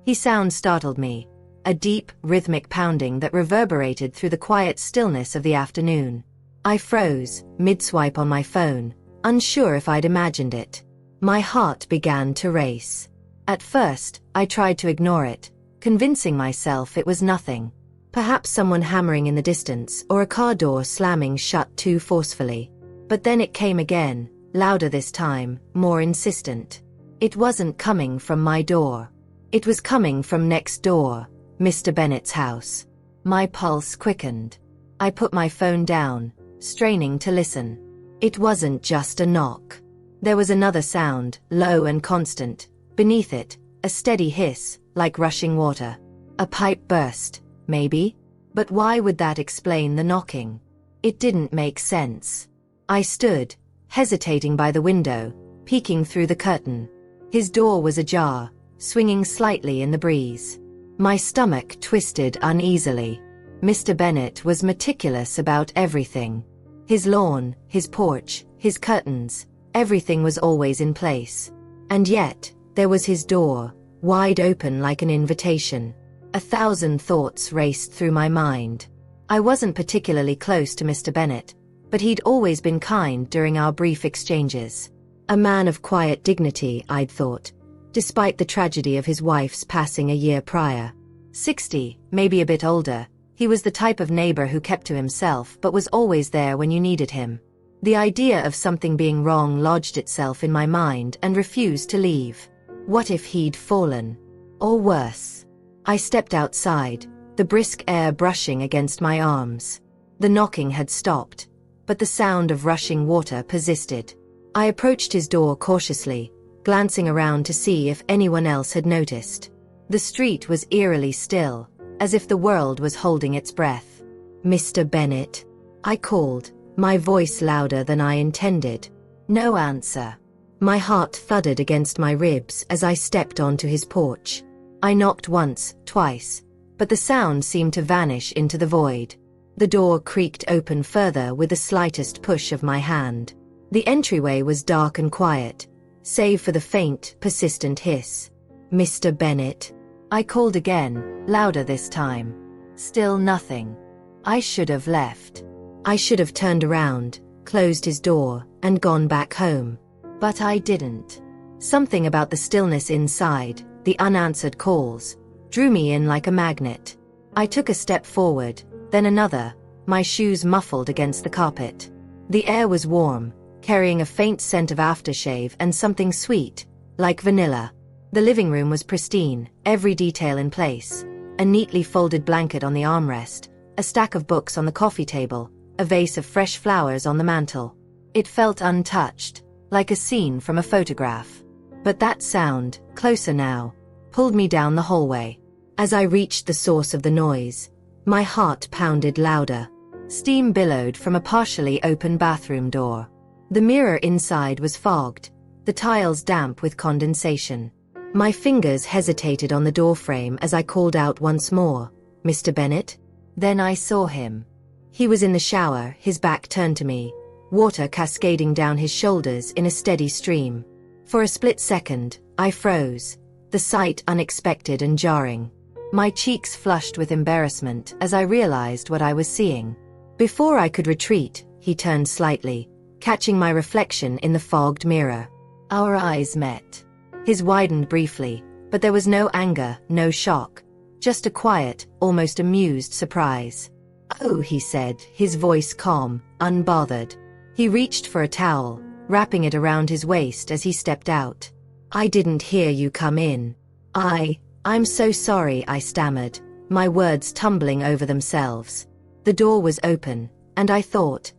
His sound startled me, a deep, rhythmic pounding that reverberated through the quiet stillness of the afternoon. I froze, mid-swipe on my phone, unsure if I'd imagined it. My heart began to race. At first, I tried to ignore it, convincing myself it was nothing. Perhaps someone hammering in the distance or a car door slamming shut too forcefully. But then it came again, louder this time, more insistent. It wasn't coming from my door. It was coming from next door, Mr. Bennett's house. My pulse quickened. I put my phone down, straining to listen. It wasn't just a knock. There was another sound, low and constant. Beneath it, a steady hiss, like rushing water. A pipe burst, maybe? But why would that explain the knocking? It didn't make sense. I stood, hesitating by the window, peeking through the curtain. His door was ajar, swinging slightly in the breeze. My stomach twisted uneasily. Mr. Bennett was meticulous about everything. His lawn, his porch, his curtains, everything was always in place. And yet, there was his door, wide open like an invitation. 1,000 thoughts raced through my mind. I wasn't particularly close to Mr. Bennett, but he'd always been kind during our brief exchanges. A man of quiet dignity, I'd thought, despite the tragedy of his wife's passing a year prior. 60, maybe a bit older, he was the type of neighbor who kept to himself but was always there when you needed him. The idea of something being wrong lodged itself in my mind and refused to leave. What if he'd fallen? Or worse? I stepped outside, the brisk air brushing against my arms. The knocking had stopped, but the sound of rushing water persisted. I approached his door cautiously, glancing around to see if anyone else had noticed. The street was eerily still, as if the world was holding its breath. "Mr. Bennett," I called, my voice louder than I intended. No answer. My heart thudded against my ribs as I stepped onto his porch. I knocked once, twice, but the sound seemed to vanish into the void. The door creaked open further with the slightest push of my hand. The entryway was dark and quiet, save for the faint, persistent hiss. "Mr. Bennett," I called again, louder this time. Still nothing. I should have left. I should have turned around, closed his door, and gone back home. But I didn't. Something about the stillness inside, the unanswered calls, drew me in like a magnet. I took a step forward, then another, my shoes muffled against the carpet. The air was warm, carrying a faint scent of aftershave and something sweet, like vanilla. The living room was pristine, every detail in place. A neatly folded blanket on the armrest, a stack of books on the coffee table, a vase of fresh flowers on the mantel. It felt untouched, like a scene from a photograph. But that sound, closer now, pulled me down the hallway. As I reached the source of the noise, my heart pounded louder. Steam billowed from a partially open bathroom door. The mirror inside was fogged, the tiles damp with condensation. My fingers hesitated on the doorframe as I called out once more, "Mr. Bennett?" Then I saw him. He was in the shower, his back turned to me, water cascading down his shoulders in a steady stream. For a split second, I froze, the sight unexpected and jarring. My cheeks flushed with embarrassment as I realized what I was seeing. Before I could retreat, he turned slightly, catching my reflection in the fogged mirror. Our eyes met. His widened briefly, but there was no anger, no shock, just a quiet, almost amused surprise. "Oh," he said, his voice calm, unbothered. He reached for a towel, wrapping it around his waist as he stepped out. "I didn't hear you come in." I'm so sorry," I stammered, my words tumbling over themselves. The door was open, and I thought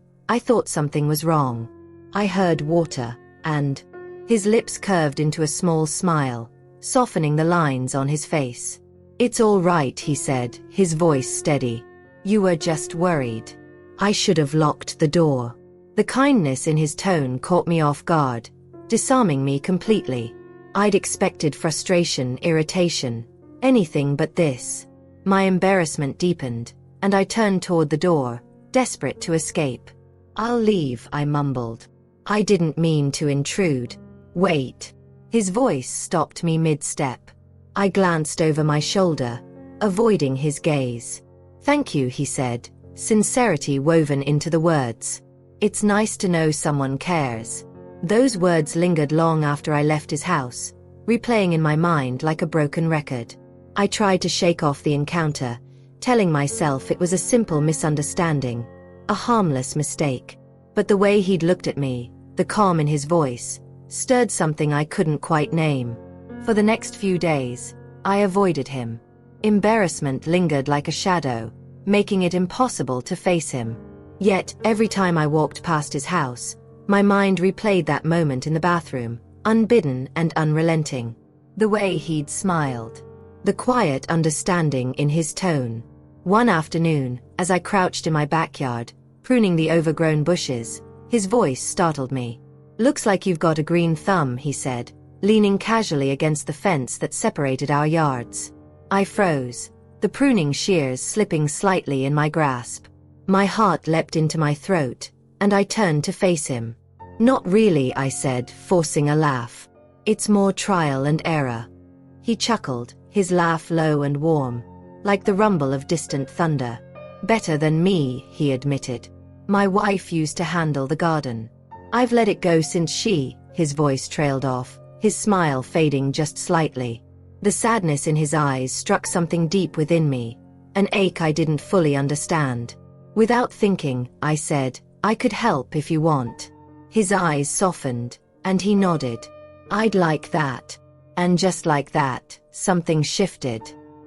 something was wrong. I heard water, and his lips curved into a small smile, softening the lines on his face. "It's all right," he said, his voice steady. "You were just worried. I should have locked the door." The kindness in his tone caught me off guard, disarming me completely. I'd expected frustration, irritation, anything but this. My embarrassment deepened, and I turned toward the door, desperate to escape. "I'll leave," I mumbled. "I didn't mean to intrude." "Wait." His voice stopped me mid-step. I glanced over my shoulder, avoiding his gaze. "Thank you," he said, sincerity woven into the words. "It's nice to know someone cares." Those words lingered long after I left his house, replaying in my mind like a broken record. I tried to shake off the encounter, telling myself it was a simple misunderstanding, a harmless mistake. But the way he'd looked at me, the calm in his voice, stirred something I couldn't quite name. For the next few days, I avoided him. Embarrassment lingered like a shadow, making it impossible to face him. Yet, every time I walked past his house, my mind replayed that moment in the bathroom, unbidden and unrelenting. The way he'd smiled. The quiet understanding in his tone. One afternoon, as I crouched in my backyard, pruning the overgrown bushes, his voice startled me. "Looks like you've got a green thumb," he said, leaning casually against the fence that separated our yards. I froze, the pruning shears slipping slightly in my grasp. My heart leapt into my throat, and I turned to face him. "Not really," I said, forcing a laugh. "It's more trial and error." He chuckled, his laugh low and warm, like the rumble of distant thunder. "Better than me," he admitted. "My wife used to handle the garden. I've let it go since his voice trailed off, his smile fading just slightly. The sadness in his eyes struck something deep within me, an ache I didn't fully understand. Without thinking, I said, "I could help if you want." His eyes softened, and he nodded. "I'd like that." And just like that, something shifted.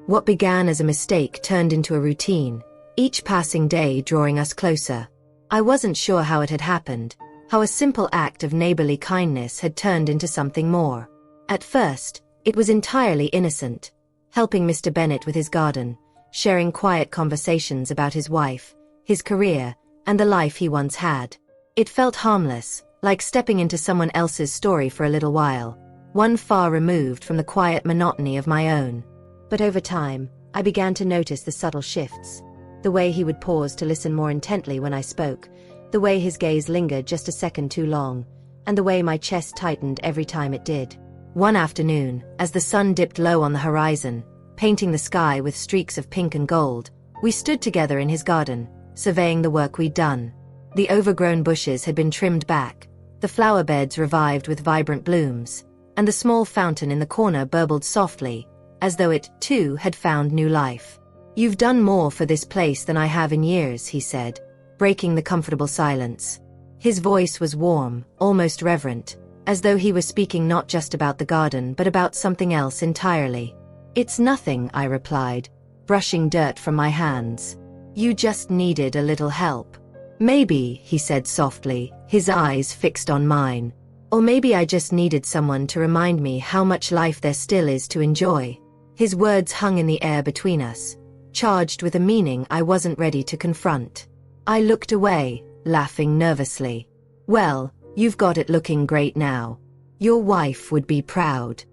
What began as a mistake turned into a routine, each passing day drawing us closer. I wasn't sure how it had happened, how a simple act of neighborly kindness had turned into something more. At first, it was entirely innocent, helping Mr. Bennett with his garden, sharing quiet conversations about his wife, his career, and the life he once had. It felt harmless, like stepping into someone else's story for a little while, one far removed from the quiet monotony of my own. But over time, I began to notice the subtle shifts. The way he would pause to listen more intently when I spoke, the way his gaze lingered just a second too long, and the way my chest tightened every time it did. One afternoon, as the sun dipped low on the horizon, painting the sky with streaks of pink and gold, we stood together in his garden, surveying the work we'd done. The overgrown bushes had been trimmed back, the flower beds revived with vibrant blooms, and the small fountain in the corner burbled softly, as though it, too, had found new life. "You've done more for this place than I have in years," he said, breaking the comfortable silence. His voice was warm, almost reverent, as though he were speaking not just about the garden but about something else entirely. "It's nothing," I replied, brushing dirt from my hands. "You just needed a little help." "Maybe," he said softly, his eyes fixed on mine. "Or maybe I just needed someone to remind me how much life there still is to enjoy." His words hung in the air between us, charged with a meaning I wasn't ready to confront. I looked away, laughing nervously. "Well, you've got it looking great now. Your wife would be proud."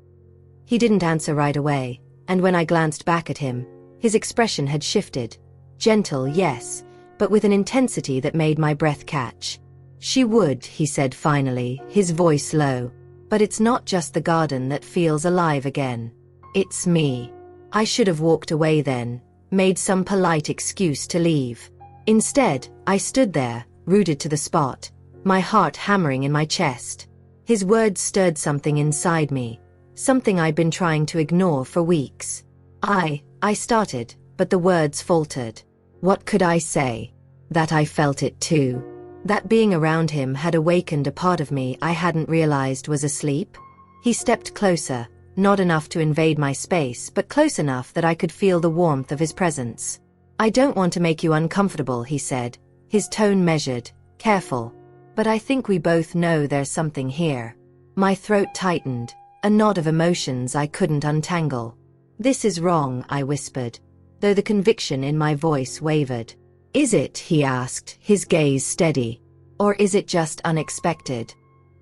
He didn't answer right away, and when I glanced back at him, his expression had shifted. Gentle, yes, but with an intensity that made my breath catch. "She would," he said finally, his voice low. "But it's not just the garden that feels alive again. It's me." I should have walked away then, made some polite excuse to leave. Instead, I stood there, rooted to the spot, my heart hammering in my chest. His words stirred something inside me, something I'd been trying to ignore for weeks. I started, but the words faltered. What could I say? That I felt it too. That being around him had awakened a part of me I hadn't realized was asleep. He stepped closer, not enough to invade my space, but close enough that I could feel the warmth of his presence. "I don't want to make you uncomfortable," he said, his tone measured, careful. "But I think we both know there's something here." My throat tightened, a knot of emotions I couldn't untangle. "This is wrong," I whispered, though the conviction in my voice wavered. "Is it?" he asked, his gaze steady. "Or is it just unexpected?"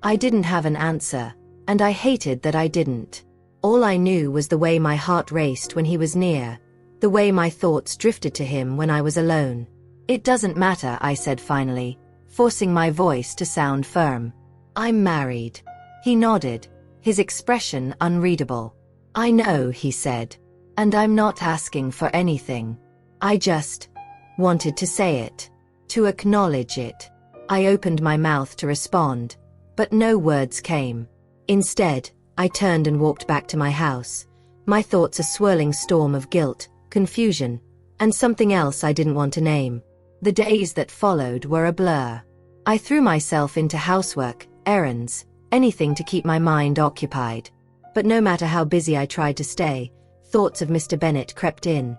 I didn't have an answer, and I hated that I didn't. All I knew was the way my heart raced when he was near, the way my thoughts drifted to him when I was alone. "It doesn't matter," I said finally, forcing my voice to sound firm. "I'm married." He nodded, his expression unreadable. "I know," he said. "And I'm not asking for anything. I just wanted to say it. To acknowledge it." I opened my mouth to respond, but no words came. Instead, I turned and walked back to my house, my thoughts a swirling storm of guilt, confusion, and something else I didn't want to name. The days that followed were a blur. I threw myself into housework, errands, anything to keep my mind occupied. But no matter how busy I tried to stay, thoughts of Mr. Bennet crept in.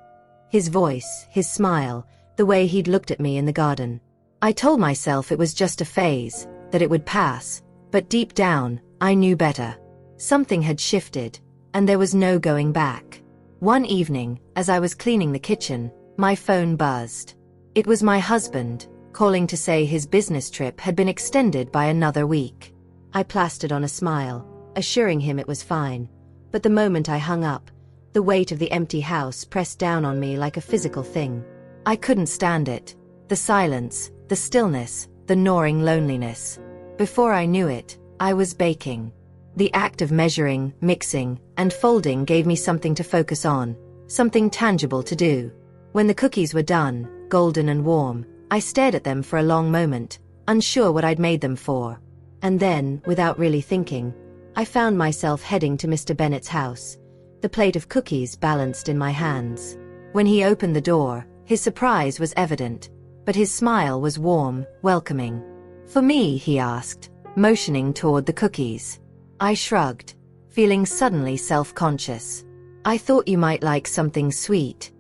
His voice, his smile, the way he'd looked at me in the garden. I told myself it was just a phase, that it would pass, but deep down, I knew better. Something had shifted, and there was no going back. One evening, as I was cleaning the kitchen, my phone buzzed. It was my husband, calling to say his business trip had been extended by another week. I plastered on a smile, assuring him it was fine. But the moment I hung up, the weight of the empty house pressed down on me like a physical thing. I couldn't stand it. The silence, the stillness, the gnawing loneliness. Before I knew it, I was baking. The act of measuring, mixing, and folding gave me something to focus on, something tangible to do. When the cookies were done, golden and warm, I stared at them for a long moment, unsure what I'd made them for. And then, without really thinking, I found myself heading to Mr. Bennet's house, the plate of cookies balanced in my hands. When he opened the door, his surprise was evident, but his smile was warm, welcoming. "For me?" he asked, motioning toward the cookies. I shrugged, feeling suddenly self-conscious. "I thought you might like something sweet."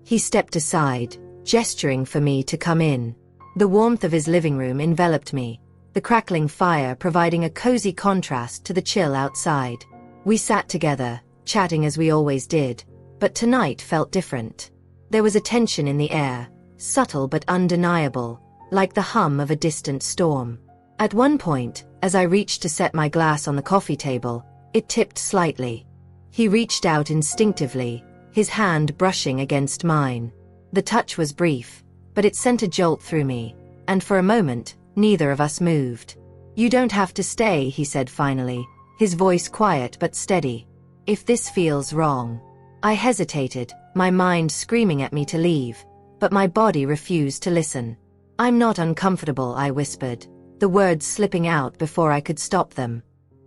He stepped aside, gesturing for me to come in. The warmth of his living room enveloped me, the crackling fire providing a cozy contrast to the chill outside. We sat together, chatting as we always did, but tonight felt different. There was a tension in the air, subtle but undeniable, like the hum of a distant storm. At one point, as I reached to set my glass on the coffee table, it tipped slightly. He reached out instinctively, his hand brushing against mine. The touch was brief, but it sent a jolt through me, and for a moment, neither of us moved. "You don't have to stay," he said finally, his voice quiet but steady. "If this feels wrong." I hesitated, my mind screaming at me to leave, but my body refused to listen. "I'm not uncomfortable," I whispered, the words slipping out before I could stop them.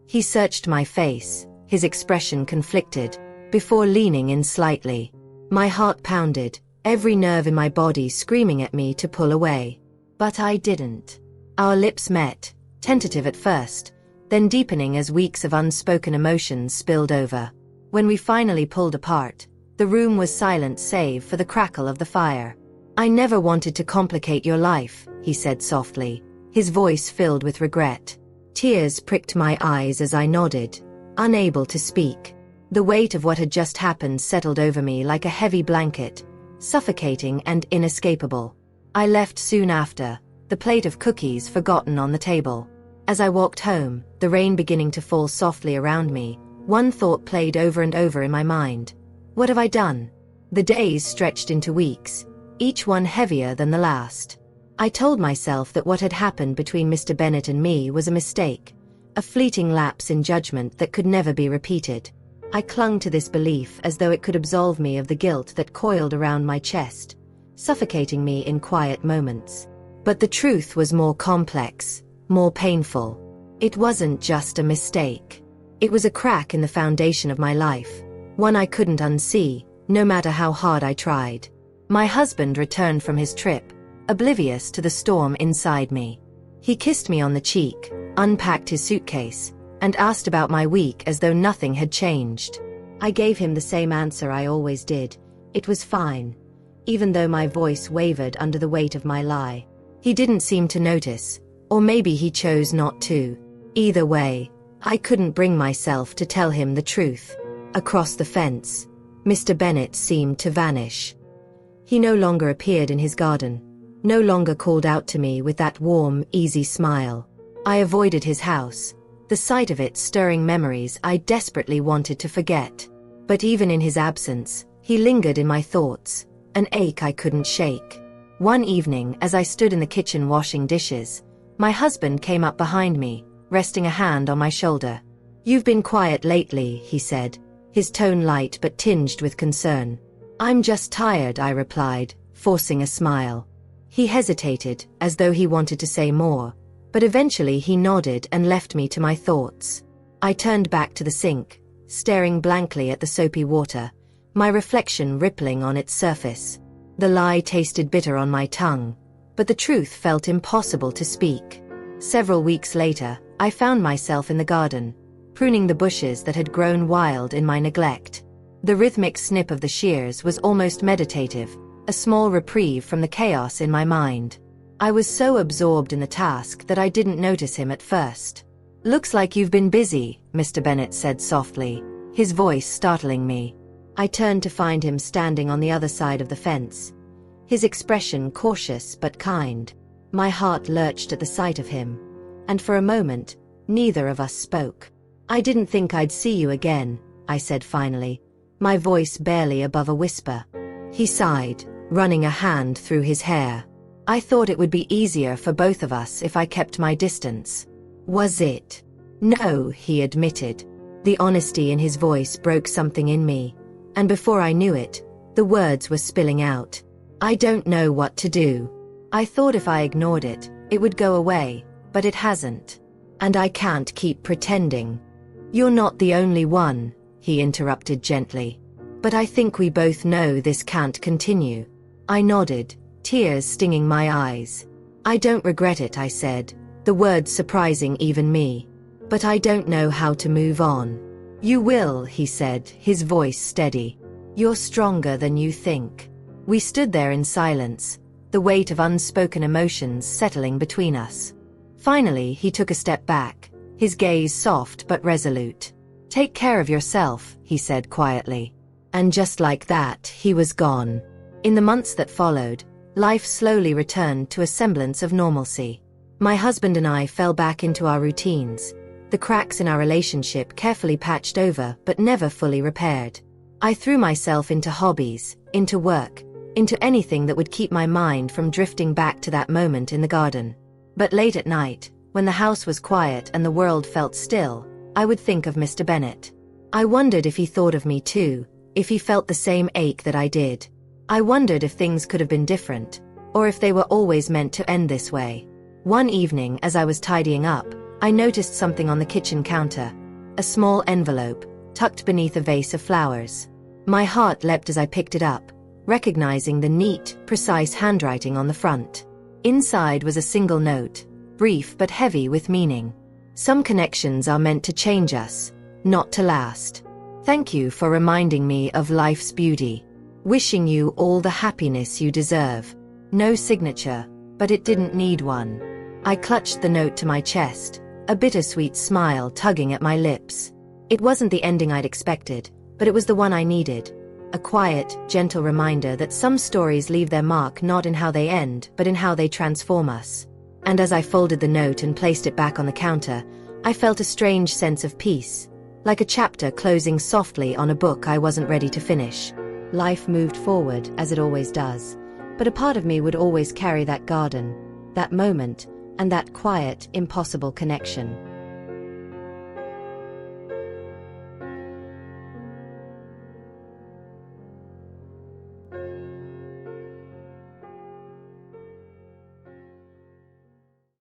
He searched my face, his expression conflicted, before leaning in slightly. My heart pounded, every nerve in my body screaming at me to pull away. But I didn't. Our lips met, tentative at first, then deepening as weeks of unspoken emotions spilled over. When we finally pulled apart, the room was silent save for the crackle of the fire. "I never wanted to complicate your life," he said softly, his voice filled with regret. Tears pricked my eyes as I nodded, unable to speak. The weight of what had just happened settled over me like a heavy blanket, suffocating and inescapable. I left soon after, the plate of cookies forgotten on the table. As I walked home, the rain beginning to fall softly around me, one thought played over and over in my mind. What have I done? The days stretched into weeks, each one heavier than the last. I told myself that what had happened between Mr. Bennet and me was a mistake, a fleeting lapse in judgment that could never be repeated. I clung to this belief as though it could absolve me of the guilt that coiled around my chest, suffocating me in quiet moments. But the truth was more complex, more painful. It wasn't just a mistake. It was a crack in the foundation of my life, one I couldn't unsee, no matter how hard I tried. My husband returned from his trip, oblivious to the storm inside me. He kissed me on the cheek, unpacked his suitcase, and asked about my week as though nothing had changed. I gave him the same answer I always did. It was fine, even though my voice wavered under the weight of my lie. He didn't seem to notice, or maybe he chose not to. Either way, I couldn't bring myself to tell him the truth. Across the fence, Mr. Bennet seemed to vanish. He no longer appeared in his garden, no longer called out to me with that warm, easy smile. I avoided his house, the sight of it stirring memories I desperately wanted to forget. But even in his absence, he lingered in my thoughts, an ache I couldn't shake. One evening, as I stood in the kitchen washing dishes, my husband came up behind me, resting a hand on my shoulder. "You've been quiet lately," he said, his tone light but tinged with concern. "I'm just tired," I replied, forcing a smile. He hesitated, as though he wanted to say more, but eventually he nodded and left me to my thoughts. I turned back to the sink, staring blankly at the soapy water, my reflection rippling on its surface. The lie tasted bitter on my tongue, but the truth felt impossible to speak. Several weeks later, I found myself in the garden, pruning the bushes that had grown wild in my neglect. The rhythmic snip of the shears was almost meditative, a small reprieve from the chaos in my mind. I was so absorbed in the task that I didn't notice him at first. "Looks like you've been busy," Mr. Bennet said softly, his voice startling me. I turned to find him standing on the other side of the fence, his expression cautious but kind. My heart lurched at the sight of him, and for a moment, neither of us spoke. "I didn't think I'd see you again," I said finally, my voice barely above a whisper. He sighed, running a hand through his hair. "I thought it would be easier for both of us if I kept my distance." "Was it?" "No," he admitted. The honesty in his voice broke something in me, and before I knew it, the words were spilling out. "I don't know what to do. I thought if I ignored it, it would go away, but it hasn't. And I can't keep pretending." "You're not the only one," he interrupted gently. "But I think we both know this can't continue." I nodded, tears stinging my eyes. "I don't regret it," I said, the words surprising even me. "But I don't know how to move on." "You will," he said, his voice steady. "You're stronger than you think." We stood there in silence, the weight of unspoken emotions settling between us. Finally, he took a step back, his gaze soft but resolute. "Take care of yourself," he said quietly. And just like that, he was gone. In the months that followed, life slowly returned to a semblance of normalcy. My husband and I fell back into our routines, the cracks in our relationship carefully patched over but never fully repaired. I threw myself into hobbies, into work, into anything that would keep my mind from drifting back to that moment in the garden. But late at night, when the house was quiet and the world felt still, I would think of Mr. Bennet. I wondered if he thought of me too, if he felt the same ache that I did. I wondered if things could have been different, or if they were always meant to end this way. One evening, as I was tidying up, I noticed something on the kitchen counter, a small envelope, tucked beneath a vase of flowers. My heart leapt as I picked it up, recognizing the neat, precise handwriting on the front. Inside was a single note, brief but heavy with meaning. "Some connections are meant to change us, not to last. Thank you for reminding me of life's beauty. Wishing you all the happiness you deserve." No signature, but it didn't need one. I clutched the note to my chest, a bittersweet smile tugging at my lips. It wasn't the ending I'd expected, but it was the one I needed. A quiet, gentle reminder that some stories leave their mark not in how they end, but in how they transform us. And as I folded the note and placed it back on the counter, I felt a strange sense of peace, like a chapter closing softly on a book I wasn't ready to finish. Life moved forward, as it always does, but a part of me would always carry that garden, that moment, and that quiet, impossible connection.